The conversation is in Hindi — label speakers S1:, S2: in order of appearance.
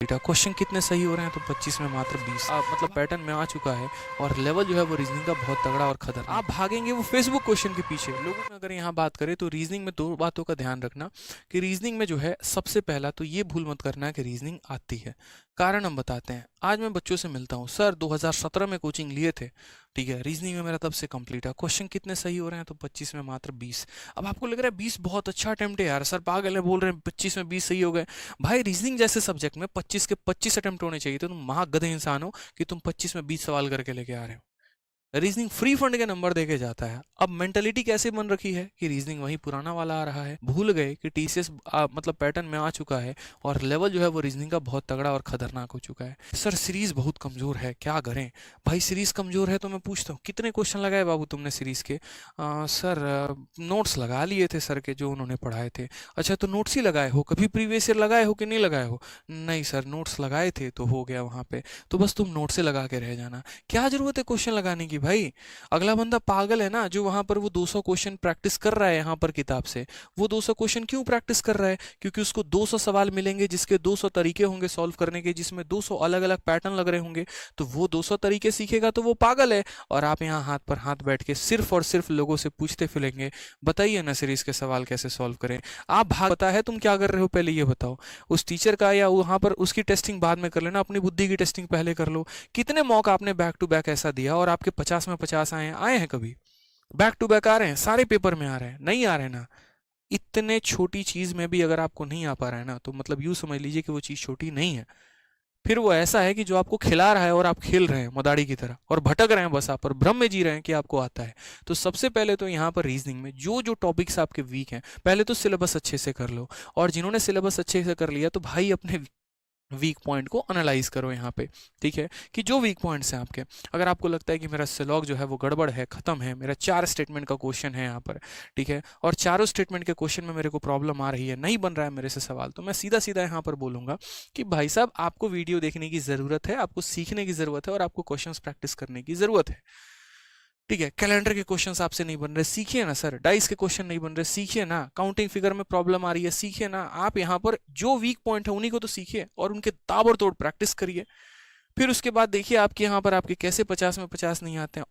S1: बेटा क्वेश्चन कितने सही हो रहे हैं तो 25 में मात्र 20 मतलब पैटर्न में आ चुका है और लेवल जो है वो रीजनिंग का बहुत तगड़ा और खतरनाक। आप भागेंगे वो फेसबुक क्वेश्चन के पीछे। लोगों में अगर यहाँ बात करें तो रीजनिंग में दो बातों का ध्यान रखना कि रीजनिंग में जो है सबसे पहला तो ये भूल मत करना है कि रीजनिंग आती है। कारण हम बताते हैं। आज मैं बच्चों से मिलता हूँ, सर 2017 में कोचिंग लिए थे, ठीक है, रीजनिंग में मेरा तब से कंप्लीट है, क्वेश्चन कितने सही हो रहे हैं तो 25 में मात्र 20। अब आपको लग रहा है 20 बहुत अच्छा अटेम्प्ट है यार, सर पागल है बोल रहे हैं 25 में 20 सही हो गए। भाई रीजनिंग जैसे सब्जेक्ट में 25 के 25 अटेम्प्ट होने चाहिए, तो तुम महागधे इंसान हो कि तुम 25 में 20 सवाल करके लेके आ रहे हो। रीजनिंग फ्री फंड के नंबर देके जाता है। अब मेंटेलिटी कैसे बन रखी है कि रीजनिंग वही पुराना वाला आ रहा है। भूल गए कि टीसीएस मतलब पैटर्न में आ चुका है और लेवल जो है वो रीजनिंग का बहुत तगड़ा और खतरनाक हो चुका है। सर सीरीज बहुत कमजोर है, क्या करें? भाई सीरीज कमजोर है तो मैं पूछता हूँ कितने क्वेश्चन लगाए बाबू तुमने सीरीज के? सर नोट्स लगा लिए थे सर के जो उन्होंने पढ़ाए थे। अच्छा तो नोट्स ही लगाए हो, कभी प्रीवियस ईयर लगाए हो कि नहीं लगाए हो? नहीं सर नोट्स लगाए थे तो हो गया वहां पे, तो बस तुम नोट से लगा के रह जाना। क्या जरूरत है क्वेश्चन लगाने की भाई? अगला बंदा पागल है ना जो वहां पर वो 200 क्वेश्चन प्रैक्टिस कर रहा है यहाँ पर किताब से। वो 200 क्वेश्चन क्यों प्रैक्टिस कर रहा है? क्योंकि उसको 200 सवाल मिलेंगे जिसके 200 तरीके होंगे सॉल्व करने के, जिसमें 200 अलग अलग पैटर्न लग रहे होंगे। तो वो 200 तरीके सीखेगा तो वो पागल है। और आप यहाँ हाथ पर हाथ बैठ के सिर्फ और सिर्फ लोगों से पूछते फिरेंगे बताइए ना सीरीज के सवाल कैसे सॉल्व करें। आप भाग पता है तुम क्या कर रहे हो, पहले ये बताओ। उस टीचर का या वहां पर उसकी टेस्टिंग बाद में कर लेना, अपनी बुद्धि की टेस्टिंग पहले कर लो। कितने मौका आपने बैक टू बैक ऐसा दिया और आपके 50 में 50 आए हैं कभी? बैक टू बैक आ रहे हैं, सारे पेपर में आ रहे हैं, नहीं आ रहे ना? इतने छोटी चीज में भी अगर आपको नहीं आ पा रहा है ना, तो मतलब यूं समझ लीजिए कि वो चीज छोटी नहीं है। फिर वो ऐसा है कि जो आपको खिला रहा है और आप खेल रहे हैं मदारी की तरह और भटक रहे हैं, बस आप पर भ्रम में जी रहे हैं कि आपको आता है। तो सबसे पहले तो यहाँ पर रीजनिंग में जो जो टॉपिक्स आपके वीक हैं, पहले तो सिलेबस अच्छे से कर लो। और जिन्होंने सिलेबस अच्छे से कर लिया तो भाई अपने वीक पॉइंट को एनालाइज करो यहाँ पे, ठीक है, कि जो वीक पॉइंट्स हैं आपके। अगर आपको लगता है कि मेरा सिलॉग जो है वो गड़बड़ है, खत्म है, मेरा 4 स्टेटमेंट का क्वेश्चन है यहाँ पर, ठीक है, और चारों स्टेटमेंट के क्वेश्चन में मेरे को प्रॉब्लम आ रही है, नहीं बन रहा है मेरे से सवाल, तो मैं सीधा सीधा यहाँ पर बोलूंगा कि भाई साहब आपको वीडियो देखने की जरूरत है, आपको सीखने की जरूरत है और आपको क्वेश्चन प्रैक्टिस करने की जरूरत है। ठीक है, कैलेंडर के क्वेश्चंस आपसे नहीं बन रहे, सीखिए ना सर। डाइस के क्वेश्चन नहीं बन रहे, सीखिए ना। काउंटिंग फिगर में प्रॉब्लम आ रही है, सीखिए ना। आप यहाँ पर जो वीक पॉइंट है उन्हीं को तो सीखिए और उनके ताबड़तोड़ प्रैक्टिस करिए। फिर उसके बाद देखिए आपके यहाँ पर आपके कैसे 50 में 50 नहीं आते हैं।